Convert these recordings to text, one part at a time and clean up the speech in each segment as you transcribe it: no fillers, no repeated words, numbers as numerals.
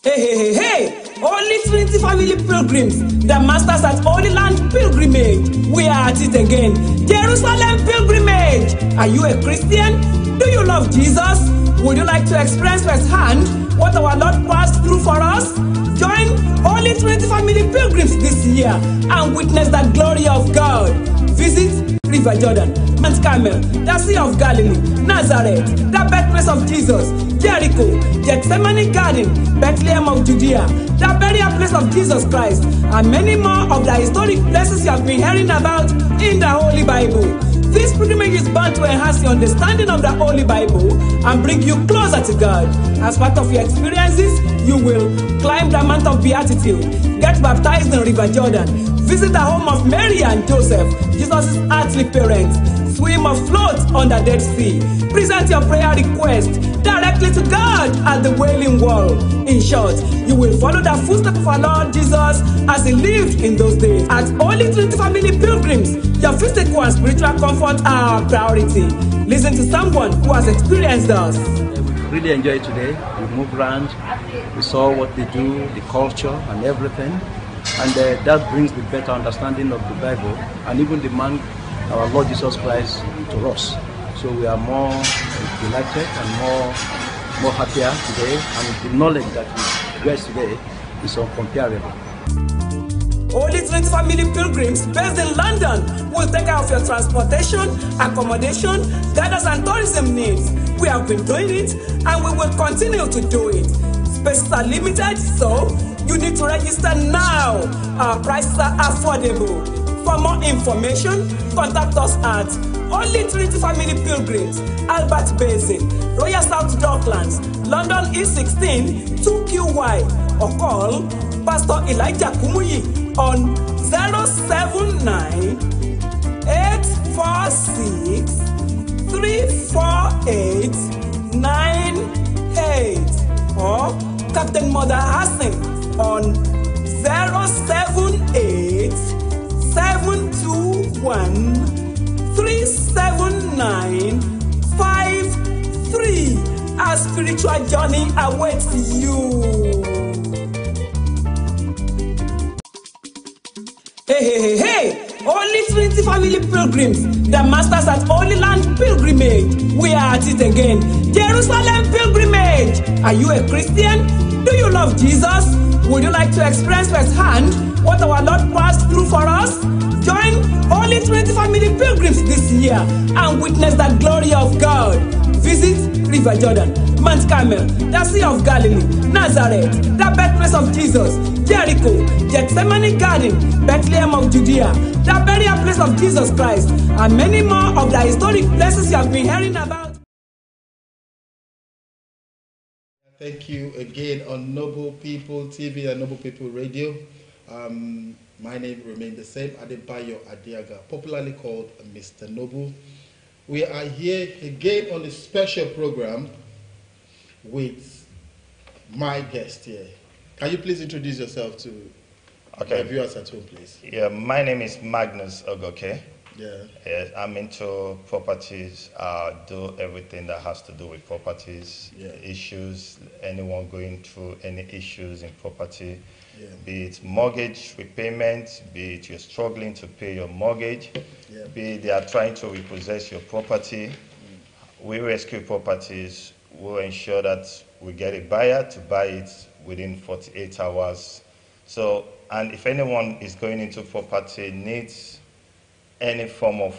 Hey, hey, hey, hey! Holy Trinity Family Pilgrims, the masters at Holy Land Pilgrimage. We are at it again. Jerusalem Pilgrimage. Are you a Christian? Do you love Jesus? Would you like to experience firsthand what our Lord passed through for us? Join Holy Trinity Family Pilgrims this year and witness the glory of God. Visit River Jordan, Mount Carmel, the Sea of Galilee, Nazareth, the birthplace of Jesus, Jericho, Gethsemane Garden, Bethlehem of Judea, the burial place of Jesus Christ, and many more of the historic places you have been hearing about in the Holy Bible. This pilgrimage is bound to enhance your understanding of the Holy Bible and bring you closer to God. As part of your experiences, you will climb the Mount of Beatitude, get baptized in River Jordan, visit the home of Mary and Joseph, Jesus' earthly parents, swim or float on the Dead Sea, present your prayer request directly to God at the Wailing Wall. In short, you will follow the footsteps of our Lord Jesus as he lived in those days. At Holy Trinity Family Pilgrims, your physical and spiritual comfort are our priority. Listen to someone who has experienced us. We really enjoyed today. We moved around, we saw what they do, the culture and everything. And that brings the better understanding of the Bible and even the man, our Lord Jesus Christ, to us. So we are more delighted and more happier today, and the knowledge that we get today is uncomparable. Holy Trinity Family Pilgrims based in London will take care of your transportation, accommodation, guidance and tourism needs. We have been doing it and we will continue to do it. Spaces are limited, so you need to register now. Our prices are affordable. For more information, contact us at Holy Trinity Family Pilgrims, Albert Basin, Royal South Docklands, London E16 2QY, or call Pastor Elijah Kumuyi on 079 846 348 98 or Captain Mother Hassan on 078 721 37953. Our spiritual journey awaits you. Hey, hey, hey, hey! Holy Trinity Family Pilgrims, the masters at Holy Land Pilgrimage. We are at it again. Jerusalem Pilgrimage. Are you a Christian? Do you love Jesus? Would you like to experience firsthand what our Lord passed through for us? Join Holy Trinity Family Pilgrims this year and witness the glory of God. Visit River Jordan, Mount Carmel, the Sea of Galilee, Nazareth, the birthplace of Jesus, Jericho, Gethsemane Garden, Bethlehem of Judea, the burial place of Jesus Christ, and many more of the historic places you have been hearing about. Thank you again on Noble People TV and Noble People Radio. My name remains the same, Adebayo Adiaga, popularly called Mr. Noble. We are here again on a special program with my guest here. Can you please introduce yourself to my viewers at home, please? Yeah, my name is Magnus Ogoke. Yeah. Yes, I'm into properties. Do everything that has to do with properties, issues, anyone going through any issues in property, be it mortgage repayment, be it you're struggling to pay your mortgage, be it they are trying to repossess your property. We rescue properties. We'll ensure that we get a buyer to buy it within 48 hours. So, and if anyone is going into property, needs any form of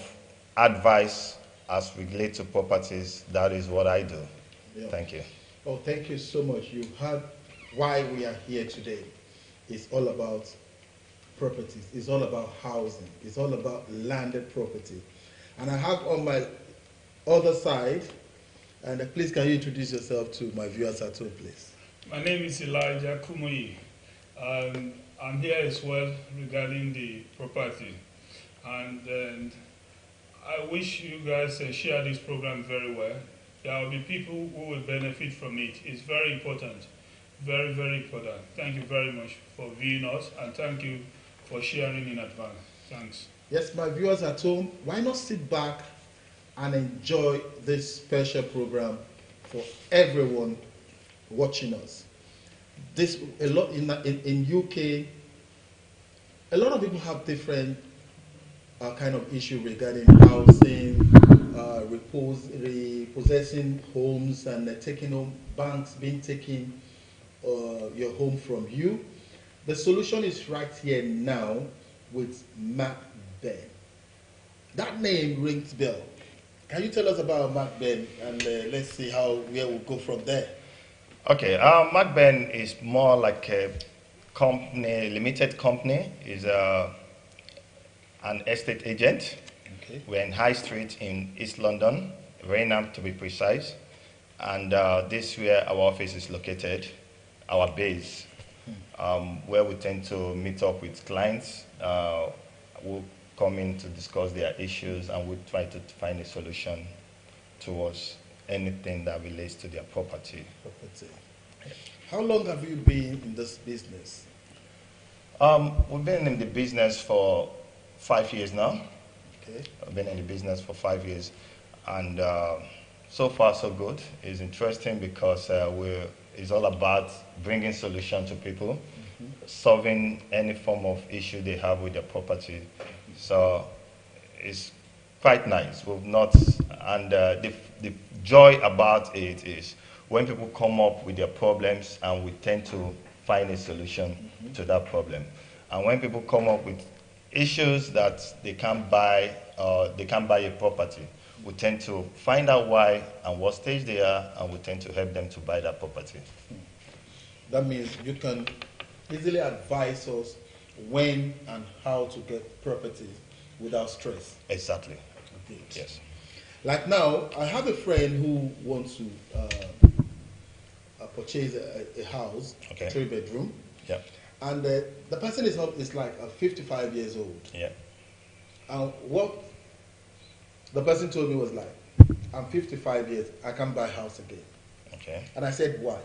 advice as related to properties, that is what I do. Thank you. Oh, thank you so much. You heard why we are here today. It's all about properties. It's all about housing. It's all about landed property. And I have on my other side, and please can you introduce yourself to my viewers at home, please? My name is Elijah Kumuyi. I'm here as well regarding the property. And I wish you guys share this program very well. There will be people who will benefit from it. It's very important. Very, very important. Thank you very much for viewing us, and thank you for sharing in advance. Thanks. Yes, my viewers at home, why not sit back and enjoy this special program for everyone watching us. this a lot in UK. A lot of people have different kind of issue regarding housing, repossessing homes, and taking home banks being taking your home from you. The solution is right here now with Magben. That name rings bell. Can you tell us about Magben, and let's see where we'll go from there. Okay, Magben is more like a company, limited company. Is an estate agent. Okay. We're in High Street in East London, Raynham to be precise, and this is where our office is located, our base, where we tend to meet up with clients. We'll come in to discuss their issues, and we'll try to find a solution towards anything that relates to their property. How long have you been in this business? We've been in the business for 5 years now. Okay. I've been in the business for 5 years, and so far so good. It's interesting because it's all about bringing solution to people, solving any form of issue they have with their property. So it's quite nice. We've not, and the joy about it is when people come up with their problems, and we tend to find a solution to that problem. And when people come up with issues that they can't buy a property, we tend to find out why and what stage they are, and we tend to help them to buy that property. That means you can easily advise us when and how to get properties without stress. Exactly. Okay. Yes. Like now, I have a friend who wants to purchase a house, Okay. 3-bedroom. Yeah. And the person is like 55 years old. Yeah. And what the person told me was like, I'm 55 years, I can't buy a house again. Okay. And I said, why?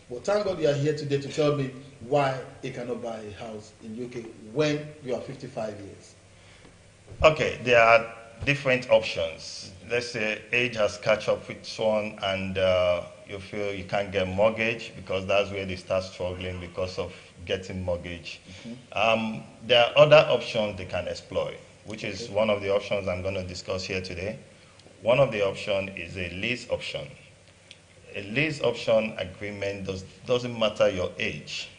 Well, thank God you are here today to tell me why he cannot buy a house in UK when you are 55 years. Okay, there are different options. Let's say age has catch up with one, and you feel you can't get mortgage, because that's where they start struggling because of getting mortgage. There are other options they can exploit, which is one of the options I'm going to discuss here today. One of the options is a lease option. A lease option agreement doesn't matter your age.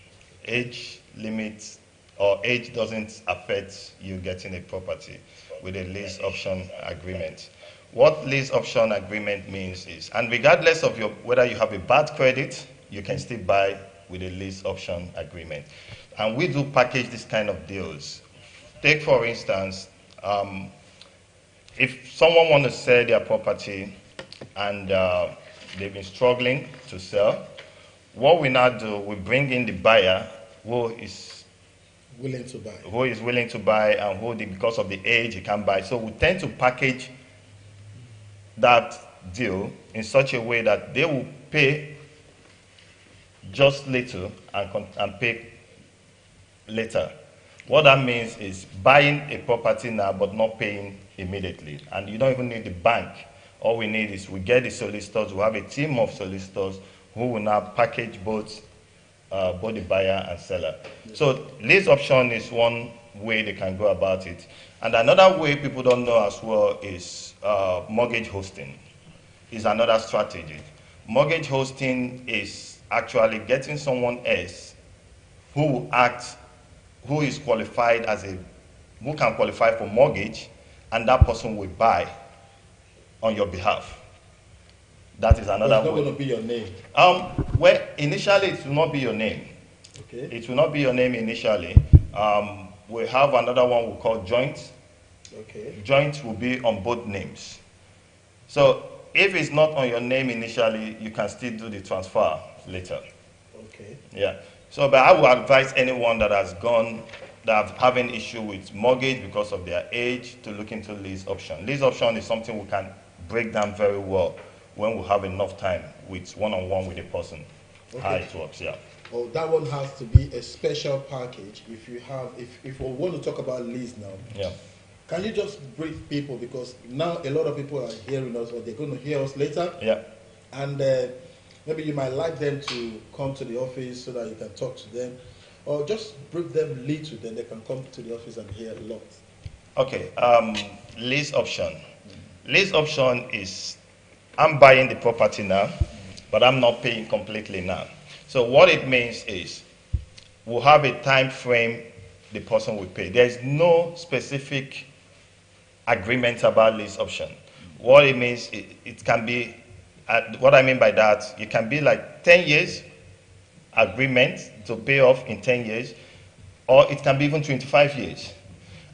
Age limits or age doesn't affect you getting a property with a lease option agreement. What lease option agreement means is, and regardless of whether you have a bad credit, you can still buy with a lease option agreement. And we do package this kind of deals. Take for instance, if someone wants to sell their property and they've been struggling to sell, what we now do, we bring in the buyer who is Willing to buy. And who, because of the age, he can't buy. So we tend to package that deal in such a way that they will pay just little and pay later. What that means is buying a property now but not paying immediately. And you don't even need the bank. All we need is we get the solicitors. We have a team of solicitors who will now package both the buyer and seller. So lease option is one way they can go about it. And another way people don't know as well is mortgage hosting. Is another strategy. Mortgage hosting is actually getting someone else who is qualified who can qualify for mortgage, and that person will buy on your behalf. That is another way. It's not going to be your name. Well, initially it will not be your name. Okay. It will not be your name initially. We have another one we call joint. Okay. Joint will be on both names. So if it's not on your name initially, you can still do the transfer later. Okay. Yeah. So, but I would advise anyone that has having issue with mortgage because of their age to look into lease option. Lease option is something we can break down very well when we have enough time with one-on-one with a person. Okay. How it works, yeah. Oh, that one has to be a special package. If we want to talk about lease now, Yeah. can you just brief people, because now a lot of people are hearing us, or they're going to hear us later. Yeah. And Maybe you might like them to come to the office so that you can talk to them, or just brief them little, then they can come to the office and hear a lot. Okay, lease option. Lease option is, I'm buying the property now, but I'm not paying completely now. So what it means is, we'll have a time frame the person will pay. There's no specific agreement about lease option. What it means, it can be, what I mean by that, it can be like 10 years agreement to pay off in 10 years, or it can be even 25 years.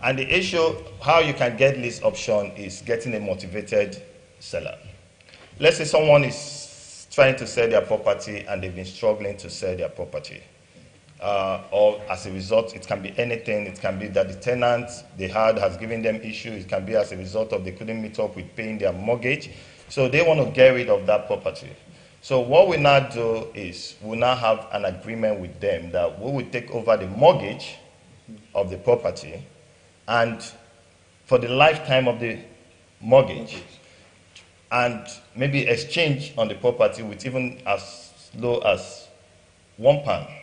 And the issue, how you can get lease option is getting a motivated seller. Let's say someone is trying to sell their property and they've been struggling to sell their property. Or as a result, it can be anything. It can be that the tenant they had has given them issue. It can be as a result of they couldn't meet up with paying their mortgage. So they want to get rid of that property. So what we now do is we now have an agreement with them that we will take over the mortgage of the property, and for the lifetime of the mortgage, and maybe exchange on the property with even as low as £1.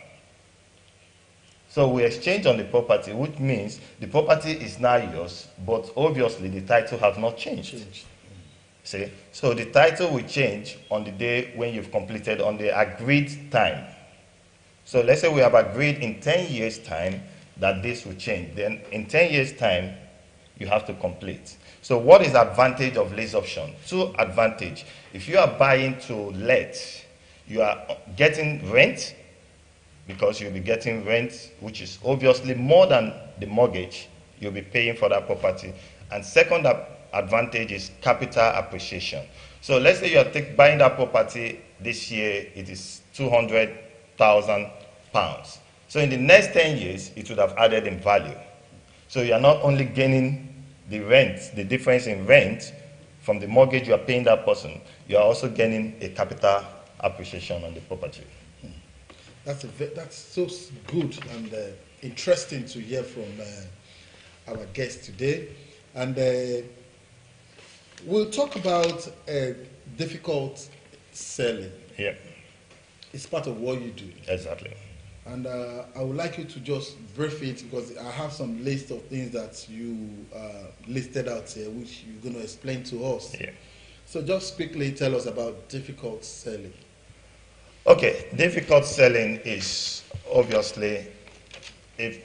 So we exchange on the property, which means the property is now yours, but obviously the title has not changed. See? So the title will change on the day when you've completed on the agreed time. So let's say we have agreed in 10 years' time that this will change. Then in 10 years' time, you have to complete. So what is advantage of lease option? Two advantage. If you are buying to let, you are getting rent, because you'll be getting rent, which is obviously more than the mortgage you'll be paying for that property. And second advantage is capital appreciation. So let's say you're buying that property this year, it is £200,000. So in the next 10 years, it would have added in value. So you're not only gaining the rent, the difference in rent from the mortgage you are paying that person, you are also gaining a capital appreciation on the property. That's so good and interesting to hear from our guest today. And we'll talk about difficult selling. Yeah. It's part of what you do. Exactly. And I would like you to just brief it, because I have some list of things that you listed out here, which you're going to explain to us. Yeah. So just quickly tell us about difficult selling. Okay, difficult selling is obviously if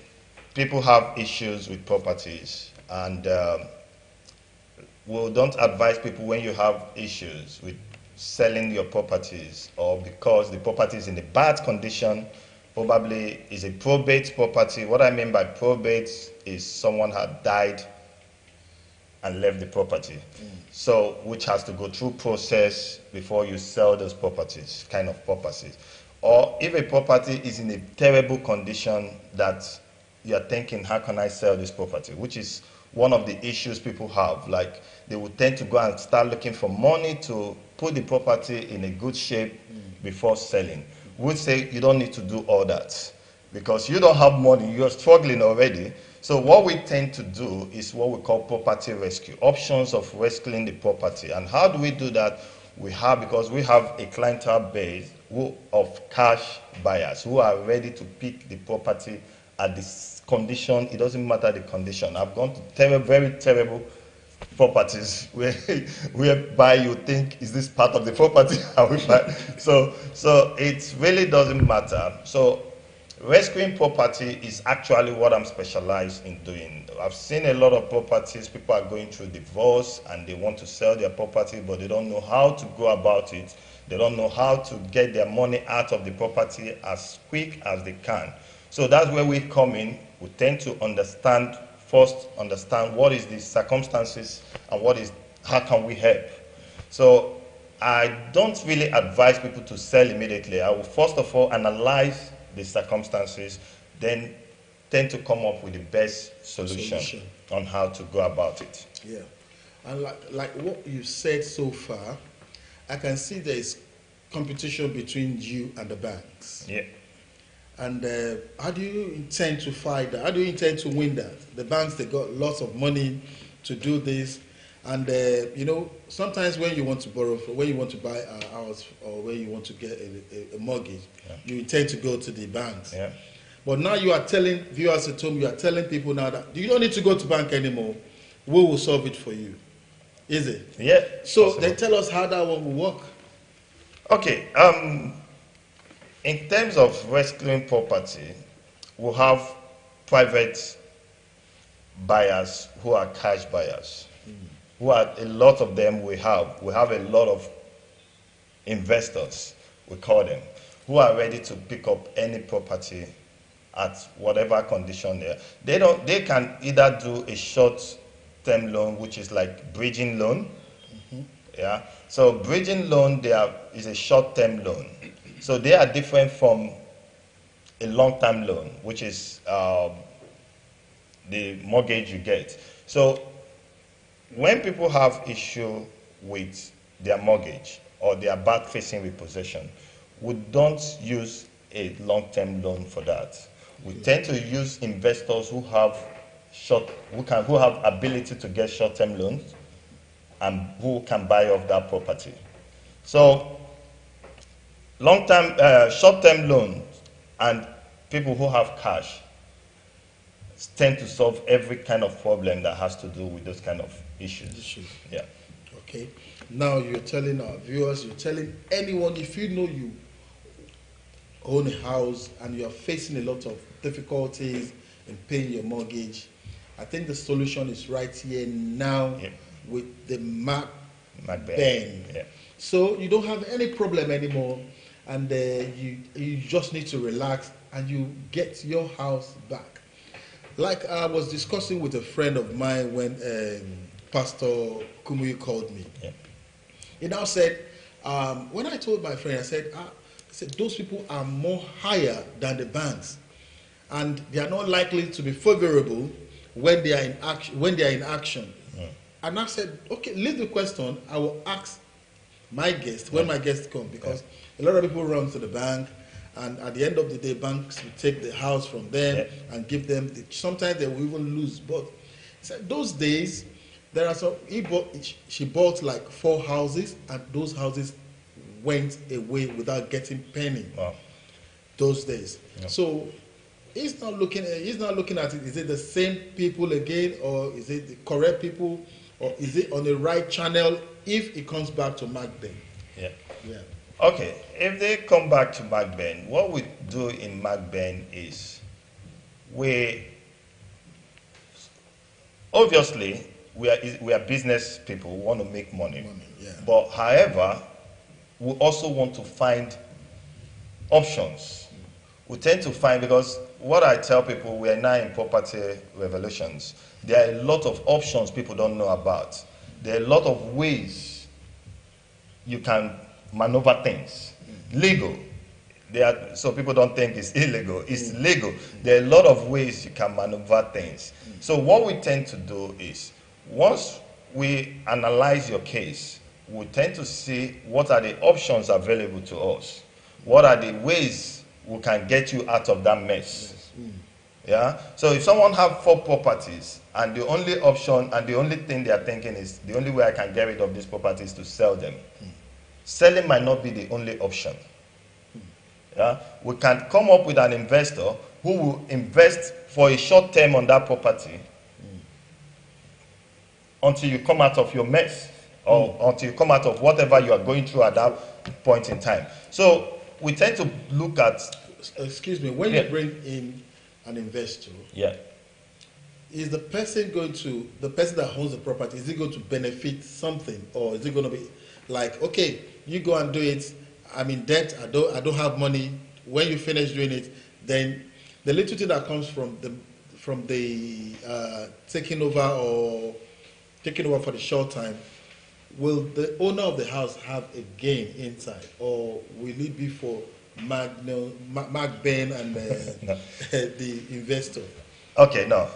people have issues with properties, and we don't advise people when you have issues with selling your properties, or because the property is in a bad condition, probably is a probate property. What I mean by probate is someone had died and left the property. So, which has to go through process before you sell those properties, kind of properties. Or if a property is in a terrible condition that you're thinking, how can I sell this property? Which is one of the issues people have. Like, they would tend to go and start looking for money to put the property in a good shape before selling. We'd say you don't need to do all that, because you don't have money, you're struggling already. So what we tend to do is what we call property rescue, options of rescuing the property. And how do we do that? Because we have a clientele base of cash buyers who are ready to pick the property at this condition. It doesn't matter the condition. I've gone to very terrible properties whereby you think, is this part of the property? So it really doesn't matter. So rescuing property is actually what I'm specialized in doing. I've seen a lot of properties, people are going through divorce and they want to sell their property, but they don't know how to go about it. They don't know how to get their money out of the property as quick as they can. So that's where we come in. We tend to understand what is the circumstances and how can we help. So I don't really advise people to sell immediately. I will first of all analyze the circumstances, then tend to come up with the best solution on how to go about it. Yeah, and like what you said so far, I can see there is competition between you and the banks. Yeah. And how do you intend to fight that? How do you intend to win that? The banks, they got lots of money to do this, And you know, sometimes when you want to borrow, when you want to buy a house or when you want to get a mortgage, you intend to go to the banks. Yeah. But now you are telling viewers at home, you are telling people now that you don't need to go to bank anymore. We will solve it for you. Is it? Yeah. So possible. then tell us how that one will work. Okay. In terms of rescuing property, we have private buyers who are cash buyers. Who are a lot of them we have. We have a lot of investors, we call them, who are ready to pick up any property at whatever condition they are. They can either do a short-term loan, which is like bridging loan. Yeah. So bridging loan is a short-term loan. So they are different from a long-term loan, which is the mortgage you get. So when people have issue with their mortgage or they are back facing repossession, we don't use a long-term loan for that. We tend to use investors who have ability to get short-term loans and who can buy off that property. So short-term loans and people who have cash tend to solve every kind of problem that has to do with those kind of issues. Yeah. Okay. Now you're telling our viewers, you're telling anyone, if you know you own a house and you're facing a lot of difficulties in paying your mortgage, I think the solution is right here now with the Magben. Yeah. So you don't have any problem anymore, and you just need to relax and you get your house back. Like I was discussing with a friend of mine when Pastor Kumuyi called me. Yeah. He now said, when I told my friend, I said, those people are more higher than the banks, and they are not likely to be favorable when they are in action. And I said, okay, leave the question. I will ask my guest when my guests come, because a lot of people run to the bank, and at the end of the day, banks will take the house from them and give them. Sometimes they will even lose. But those days, there are some. She bought like 4 houses, and those houses went away without getting penny. Wow. Those days. Yeah. So he's not looking at it. Is it the same people again, or is it the correct people, or is it on the right channel if it comes back to Magben? Yeah. Yeah. Okay, if they come back to Magben, what we do in Magben is obviously we are business people, we want to make money. But however, we also want to find options. We tend to find, because what I tell people, we are now in property revolutions. There are a lot of options people don't know about. There are a lot of ways you can maneuver things. Legal. So people don't think it's illegal. It's legal. There are a lot of ways you can maneuver things. So what we tend to do is, once we analyze your case, we tend to see what are the options available to us. What are the ways we can get you out of that mess. Yeah. So if someone have 4 properties and the only option and the only thing they are thinking is the only way I can get rid of these properties is to sell them. Selling might not be the only option. Yeah? We can come up with an investor who will invest for a short term on that property until you come out of your mess, or until you come out of whatever you are going through at that point in time. So we tend to look at... Excuse me, when you bring in an investor, is the person that owns the property, is it going to benefit something, or is it going to be like, okay, you go and do it, I'm in debt, I don't have money. When you finish doing it, then the little thing that comes from the taking over for the short time, will the owner of the house have a gain inside, or will it be for Magben and the investor? Okay, no,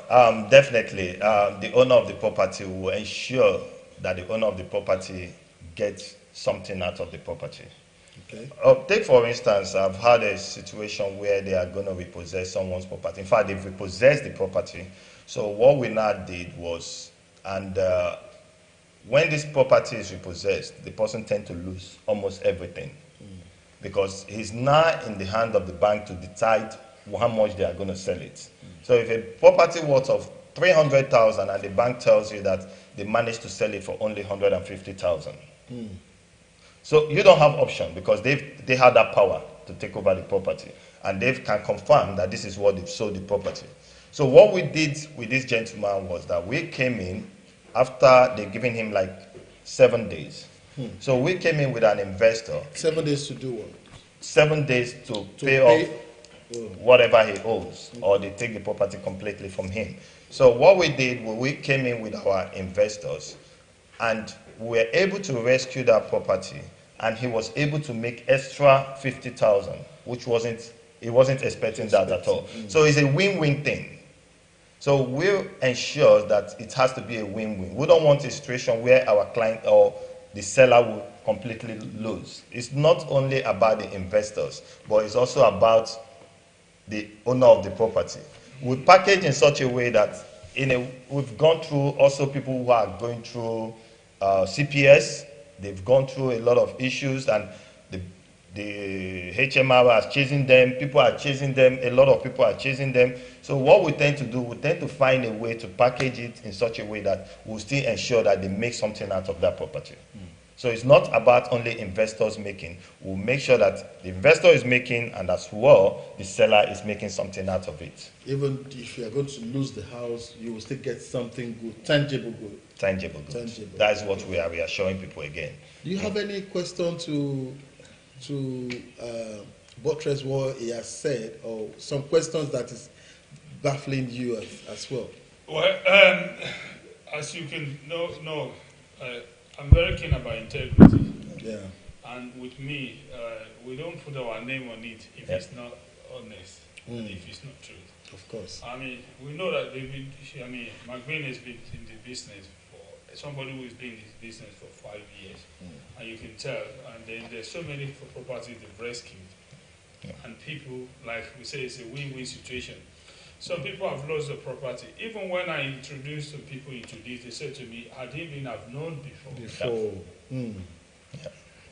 definitely. The owner of the property will ensure that the owner of the property gets something out of the property. Okay. Take for instance, I've had a situation where they are going to repossess someone's property. In fact, they've repossessed the property. So what we now did was, and when this property is repossessed, the person tends to lose almost everything because he's now in the hand of the bank to decide how much they are going to sell it. So if a property worth of 300,000 and the bank tells you that they managed to sell it for only 150,000, so you don't have option because they have that power to take over the property and they can confirm that this is what they've sold the property. So what we did with this gentleman was that we came in after they've given him like 7 days. So we came in with an investor. 7 days to do what? 7 days to pay off whatever he owes, or they take the property completely from him. So what we did, we came in with our investors and we were able to rescue that property, and he was able to make extra 50,000, which he wasn't expecting that at all. So it's a win-win thing. So we ensure that it has to be a win-win. We don't want a situation where our client or the seller will completely lose. It's not only about the investors, but it's also about the owner of the property. We package in such a way that we've gone through also people who are going through CPS. They've gone through a lot of issues, and the HMR is chasing them, people are chasing them, a lot of people are chasing them. So what we tend to do, we tend to find a way to package it in such a way that we'll still ensure that they make something out of that property. So it's not about only investors making. We'll make sure that the investor is making, and as well, the seller is making something out of it. Even if you are going to lose the house, you will still get something good, tangible good. Tangible good. That is what we are reassuring people again. Do you have any question to buttress what he has said, or some questions that is baffling you as well? Well, as you can know, I'm very keen about integrity. Yeah. And with me, we don't put our name on it if it's not honest, and if it's not true. Of course. I mean, we know that Magben has been in the business for, somebody who has been in this business for 5 years, and you can tell. And then there's so many properties they've rescued, and people, like we say, it's a win-win situation. Some people have lost the property. Even when I introduced some people into this, they said to me, I didn't even have known before.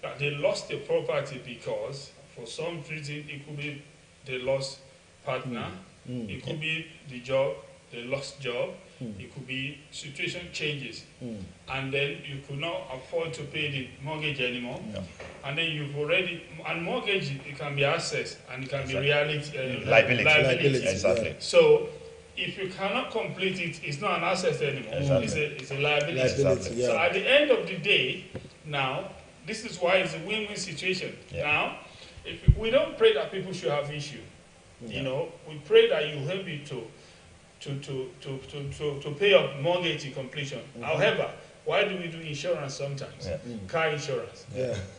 That they lost the property because, for some reason, it could be they lost partner, it could be the job, they lost job, it could be situation changes, and then you could not afford to pay the mortgage anymore, and then you've already, and mortgage, it can be accessed and it can be liability. Exactly. So if you cannot complete it, it's not an asset anymore. It's a liability. So at the end of the day, now, this is why it's a win-win situation. Now, if we don't pray that people should have issue. You know, we pray that you help you to pay up mortgage in completion. However, why do we do insurance sometimes? Car insurance.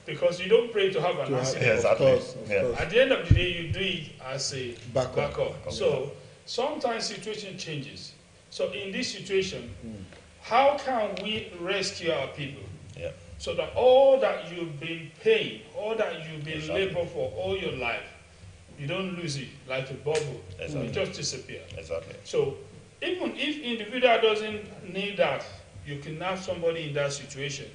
Because you don't pray to have an accident. Of course. At the end of the day, you do it as a backup. So sometimes situation changes. So in this situation, how can we rescue our people? So that all that you've been paying, all that you've been laboring for all your life, you don't lose it like a bubble. It just disappears. So even if individual doesn't need that, you can have somebody in that situation.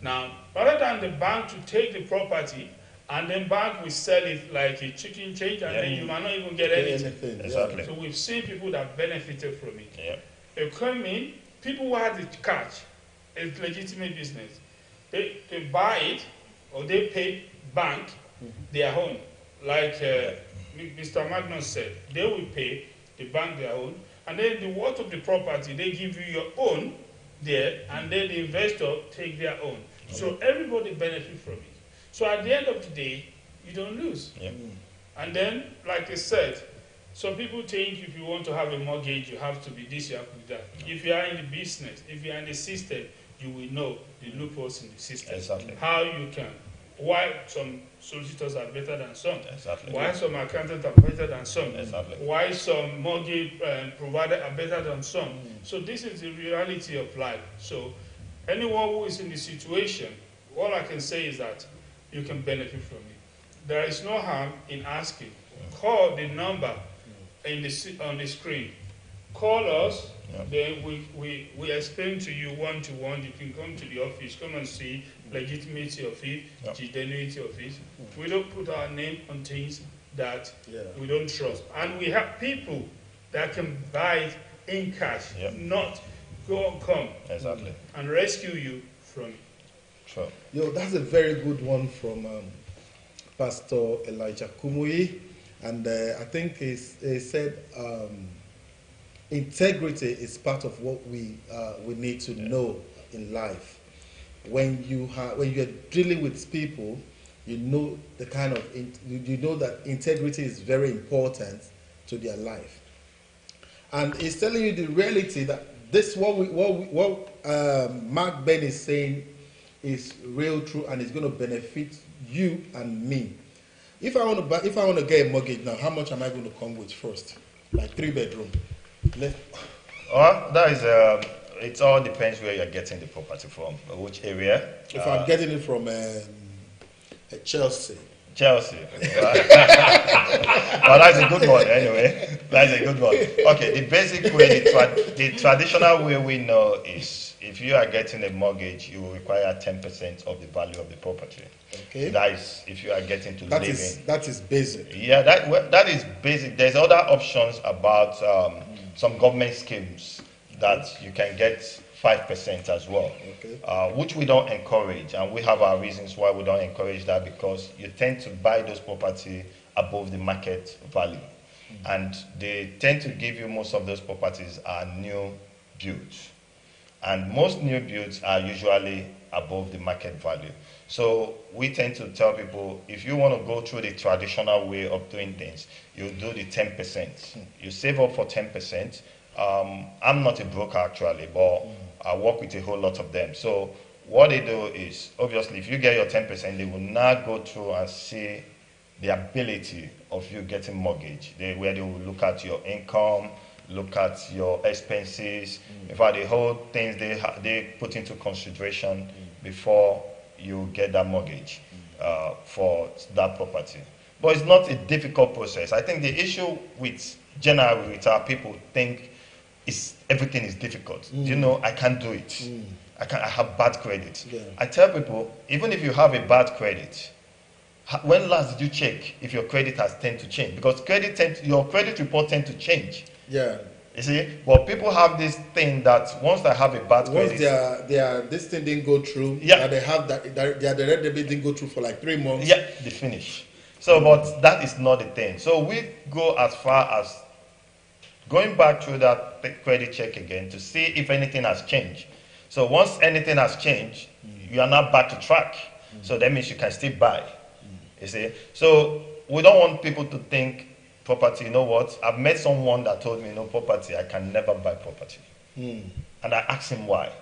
Now, rather than the bank to take the property and then bank will sell it like a chicken change, and then you might not even get anything. So we've seen people that benefited from it. They come in, people who had the cash, it's legitimate business. They buy it or they pay bank their own. Like Mr. Magnus said, they will pay the bank their own, and then the worth of the property, they give you your own there, and then the investor take their own. So everybody benefit from it. So at the end of the day, you don't lose. And then, like I said, some people think if you want to have a mortgage, you have to be this, you have to be that. If you are in the business, if you are in the system, you will know the loopholes in the system. How you can, why some solicitors are better than some, why some accountants are better than some, why some mortgage providers are better than some. So this is the reality of life. So anyone who is in the situation, all I can say is that you can benefit from it. There is no harm in asking. Call the number on the screen. call us. Then we explain to you one-to-one. You can come to the office, come and see legitimacy of it, genuinity of it. We don't put our name on things that we don't trust. And we have people that can buy it in cash, not go and come and rescue you from it. Sure. Yo, that's a very good one from Pastor Elijah Kumuyi. And I think he said integrity is part of what we need to know in life. When you're dealing with people, you know the kind of you know that integrity is very important to their life, and he's telling you the reality that this what Magben is saying is real true, and it's going to benefit you and me. If I want to get a mortgage now, how much am I going to come with first? Like 3-bedroom. That is it all depends where you're getting the property from, which area. If I'm getting it from Chelsea. Chelsea. Well, that's a good one anyway. That's a good one. Okay, the basic way, the traditional way we know is if you are getting a mortgage, you will require 10% of the value of the property. Okay. That is if you are getting to live in. That is basic. Yeah, that is basic. There's other options about some government schemes that you can get 5% as well, which we don't encourage, and we have our reasons why we don't encourage that, because you tend to buy those property above the market value, and they tend to give you most of those properties are new builds, and most new builds are usually above the market value. So we tend to tell people, if you want to go through the traditional way of doing things, you do the 10%. You save up for 10%. I'm not a broker actually, but I work with a whole lot of them. So what they do is, obviously, if you get your 10%, they will now go through and see the ability of you getting mortgage. Where they will look at your income, look at your expenses. In fact, the whole things they put into consideration before you get that mortgage for that property. But it's not a difficult process. I think the issue with generally with our people think everything is difficult. You know, I can't do it. I have bad credit. Yeah. I tell people, even if you have a bad credit, when last did you check if your credit has tend to change? Because your credit report tend to change. Yeah. You see, but people have this thing that once they have a bad credit, this thing didn't go through. Yeah. They have that. Their red debit didn't go through for like 3 months. Yeah, they finish. So, but that is not the thing. So we go as far as going back through that credit check again to see if anything has changed. So once anything has changed, you are now back to track. So that means you can still buy. You see, so we don't want people to think property, you know what, I've met someone that told me, property, I can never buy property. And I asked him why.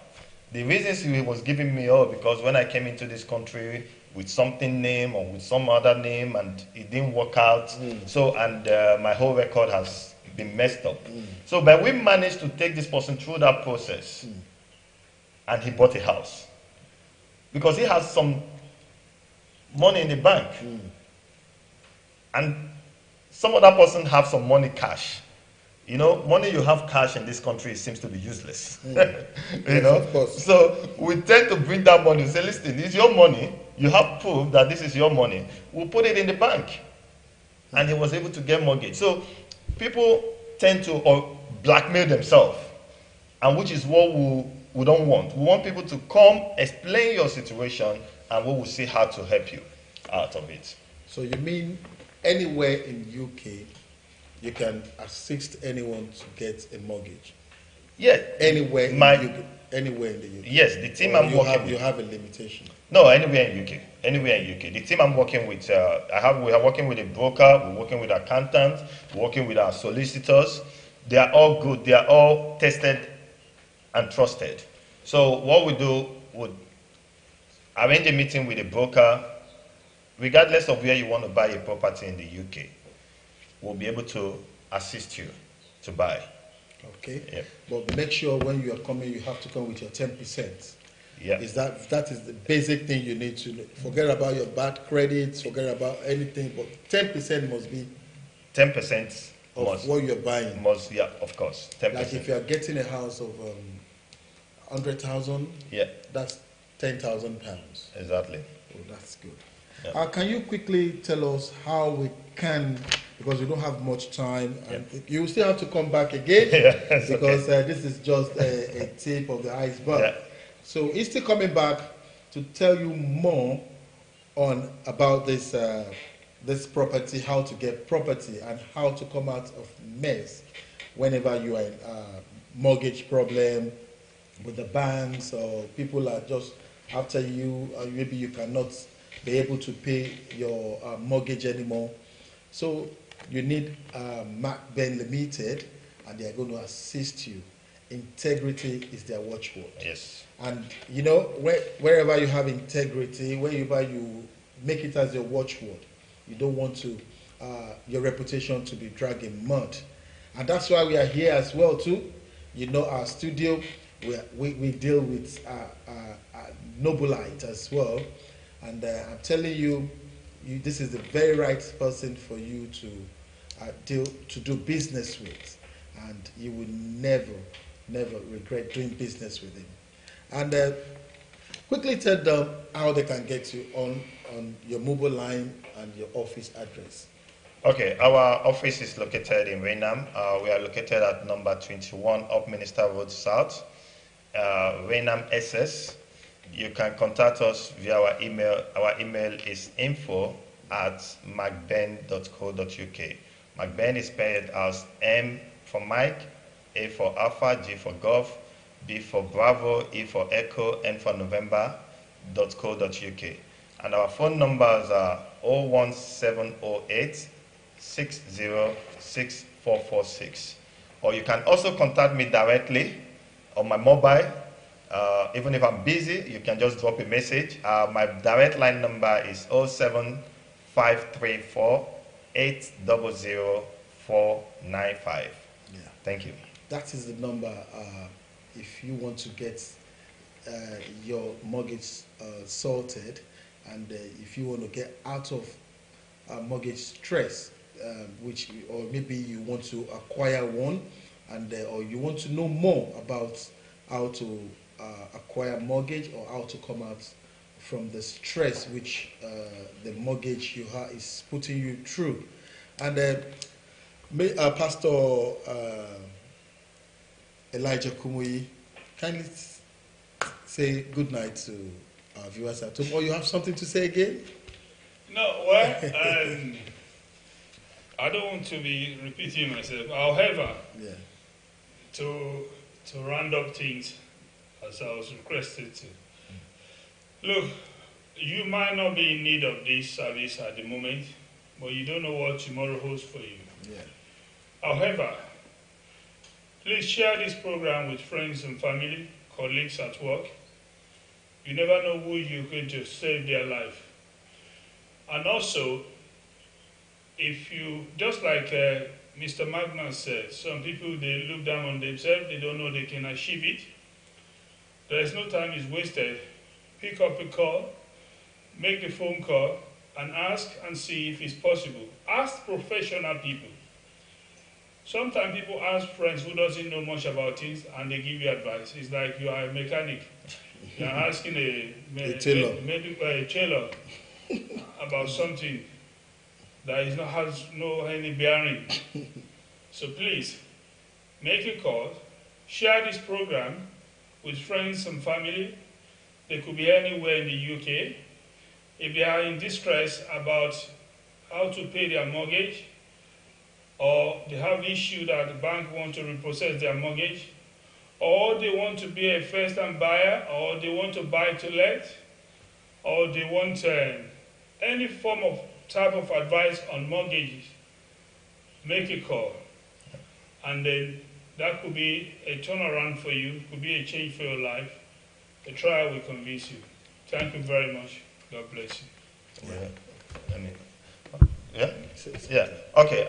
The reasons he was giving me, because when I came into this country with something name or with some other name and it didn't work out, so, and my whole record has been messed up. So, but we managed to take this person through that process and he bought a house. Because he has some money in the bank. And some other person have some money cash. You know, money you have cash in this country seems to be useless. You know, of course. So we tend to bring that money and say, listen, it's your money. You have proof that this is your money. We'll put it in the bank. And he was able to get mortgage. So people tend to blackmail themselves, and which is what we don't want. We want people to come, explain your situation, and we will see how to help you out of it. So you mean anywhere in UK, you can assist anyone to get a mortgage? Yeah. Anywhere in the UK? Yes, the team I'm working with. You have a limitation? No, anywhere in UK. Anywhere in UK. The team I'm working with, we are working with a broker, we're working with accountants, we're working with our solicitors. They are all good. They are all tested and trusted. So what we do would arrange a meeting with a broker, regardless of where you want to buy a property in the UK. We'll be able to assist you to buy. Okay. Yep. But make sure when you are coming, you have to come with your 10%. Yeah. That is the basic thing you need to know. Forget about your bad credits, forget about anything, but 10% must be. 10% of what you're buying. Yeah, of course, 10%. Like if you are getting a house of 100,000, yeah, that's 10,000 pounds. Exactly. Oh, that's good. Yeah. Can you quickly tell us how we can, because we don't have much time, and you still have to come back again, because this is just a tip of the iceberg. Yeah. So he's still coming back to tell you more about this this property, how to get property, and how to come out of mess whenever you are in a mortgage problem with the banks, or people are just after you, or maybe you cannot be able to pay your mortgage anymore. So you need Magben Limited, and they are going to assist you. Integrity is their watchword. Yes. And you know, wherever you have integrity, wherever you make it as your watchword, you don't want to your reputation to be dragged in mud. And that's why we are here as well too. You know, our studio, we deal with Nobolite as well. And I'm telling you, this is the very right person for you to do business with, and you will never regret doing business with him. And quickly tell them how they can get you on your mobile line and your office address. Okay, our office is located in Rainham. We are located at number 21 Upminster Road South, Rainham SS. You can contact us via our email. Our email is info@magben.co.uk. Magben is spelled as M for Mike, A for Alpha, G for Golf, B for Bravo, E for Echo, N for November, .co.uk. And our phone numbers are 01708 606446. Or you can also contact me directly on my mobile. Even if I'm busy, you can just drop a message. My direct line number is 07534 800 Thank you. That is the number if you want to get your mortgage sorted, and if you want to get out of mortgage stress, or maybe you want to acquire one, and or you want to know more about how to acquire mortgage, or how to come out from the stress which the mortgage you have is putting you through. And Pastor Elijah Kumuyi, kindly say good night to our viewers at home. Or you have something to say again? No, well, I don't want to be repeating myself. However, to round up things, as I was requested to. Look, you might not be in need of this service at the moment, but you don't know what tomorrow holds for you. However, please share this program with friends and family, colleagues at work. You never know who you're going to save their life. And also, if you, just like Mr. Magben said, some people, they look down on themselves, they don't know they can achieve it. There is no time is wasted. Pick up a call, make the phone call, and ask and see if it's possible. Ask professional people. Sometimes people ask friends who doesn't know much about things, and they give you advice. It's like you are a mechanic. You're asking a tailor about something that has no any bearing. So please, make a call, share this program with friends and family. They could be anywhere in the UK. If they are in distress about how to pay their mortgage, or they have issue that the bank want to repossess their mortgage, or they want to be a first-time buyer, or they want to buy to let, or they want any form of type of advice on mortgages, make a call. And then that could be a turnaround for you, could be a change for your life. The trial will convince you. Thank you very much. God bless you. Okay.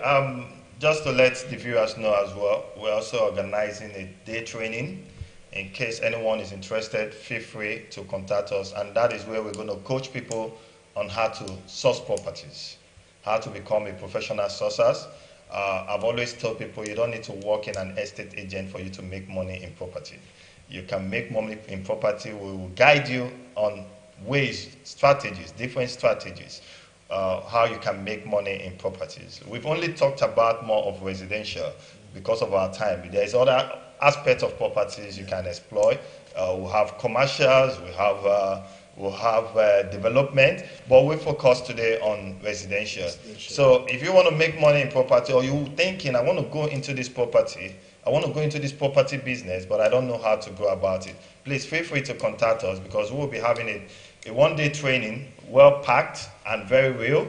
Just to let the viewers know as well, we're also organizing a day training. In case anyone is interested, feel free to contact us, and that is where we're going to coach people on how to source properties, how to become a professional sourcer. I've always told people you don't need to work in an estate agent for you to make money in property. You can make money in property. We will guide you on ways, strategies, different strategies, how you can make money in properties. We've only talked about more of residential because of our time. There's other aspects of properties you can exploit. We have commercials, we'll have development, but we focus today on residential. So if you want to make money in property, or you're thinking, I want to go into this property, I want to go into this property business, but I don't know how to go about it, please feel free to contact us, because we will be having a one-day training, well-packed and very real.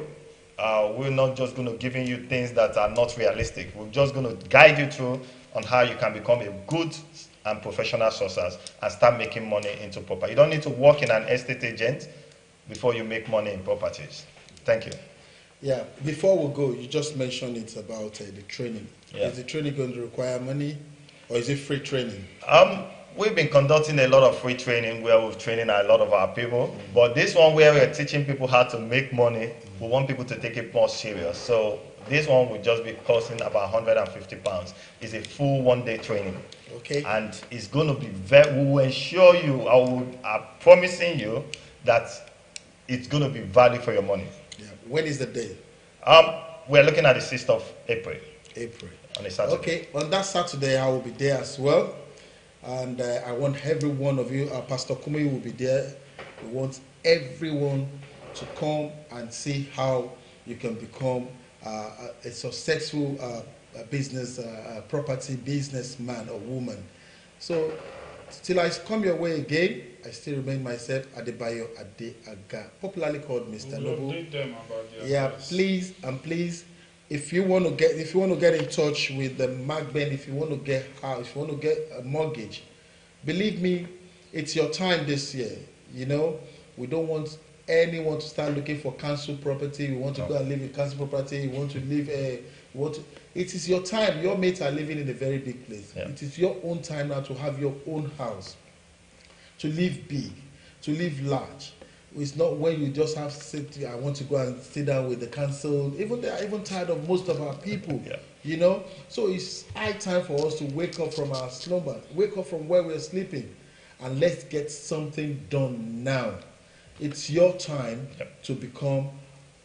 We're not just going to giving you things that are not realistic. We're just going to guide you through on how you can become a good and professional sources and start making money into property. You don't need to work in an estate agent before you make money in properties. Thank you. Yeah, before we go, you just mentioned it about the training. Yeah. Is the training going to require money, or is it free training? We've been conducting a lot of free training where we're training a lot of our people, but this one where we're teaching people how to make money, we want people to take it more serious. So this one will just be costing about £150. It's a full one-day training. Okay. And it's going to be we will ensure you, I'm promising you that it's going to be value for your money. Yeah. When is the day? We're looking at the 6th of April. April. On a Saturday. Okay, on that Saturday I will be there as well. And I want every one of you, Pastor Kumuyi will be there. We want everyone to come and see how you can become a successful property businessman or woman. So, till I come your way again, I still remain myself, Adebayo Adeaga, popularly called Mr. Noble. Yeah, please and please, if you want to get in touch with the Magben, if you want to get house, if you want to get a mortgage, believe me, it's your time this year. You know, we don't want anyone to start looking for council property. We want to go and live in council property. We want to live it is your time. Your mates are living in a very big place. Yeah. It is your own time now to have your own house, to live big, to live large. It's not when you just have to sit, I want to go and sit down with the council. Even they are even tired of most of our people, yeah. You know. So it's high time for us to wake up from our slumber, wake up from where we're sleeping, and let's get something done now. It's your time to become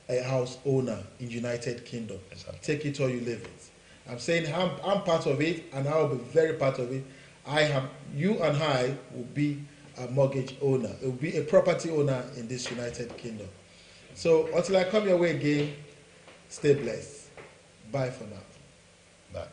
a house owner in United Kingdom. Exactly. Take it or you leave it. I'm saying I'm part of it, and I will be very part of it. You and I will be a mortgage owner. It will be a property owner in this United Kingdom. So until I come your way again, stay blessed. Bye for now. Bye.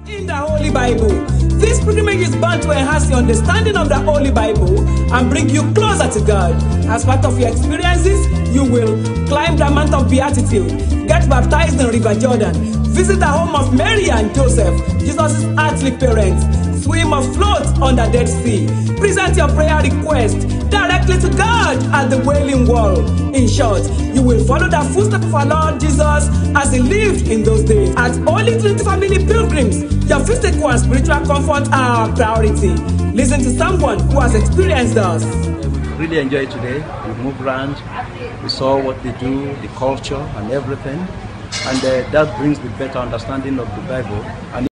In the Holy Bible. This pilgrimage is bound to enhance your understanding of the Holy Bible and bring you closer to God. As part of your experiences, you will climb the Mount of Beatitude, get baptized in River Jordan, visit the home of Mary and Joseph, Jesus' earthly parents, swim or float on the Dead Sea, present your prayer request directly to God at the Wailing Wall. In short, you will follow the footsteps of our Lord Jesus as he lived in those days. At Holy Trinity Family Pilgrims, your physical and spiritual comfort are our priority. Listen to someone who has experienced us. We really enjoyed today. We moved around, we saw what they do, the culture and everything, and that brings the better understanding of the Bible. And